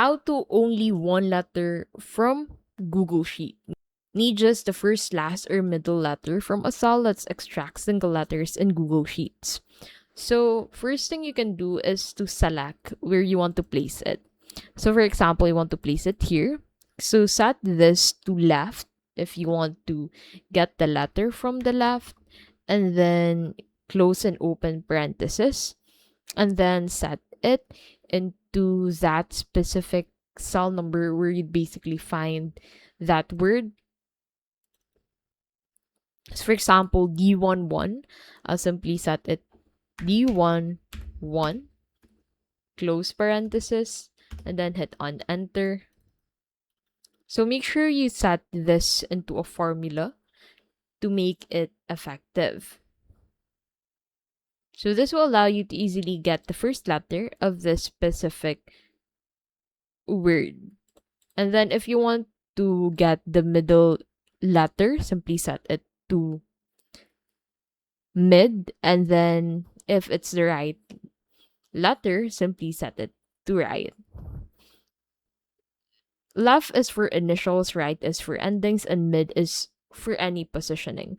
How to only one letter from Google Sheet. Need just the first, last, or middle letter from a cell. Let's extract single letters in Google Sheets. So first thing you can do is to select where you want to place it. So for example, you want to place it here. So set this to left if you want to get the letter from the left, and then close and open parenthesis, and then set it into that specific cell number where you basically find that word. So for example, D11, I'll simply set it D11, close parenthesis, and then hit on enter. So make sure you set this into a formula to make it effective. So this will allow you to easily get the first letter of this specific word. And then if you want to get the middle letter, simply set it to mid. And then if it's the right letter, simply set it to right. Left is for initials, right is for endings, and mid is for any positioning.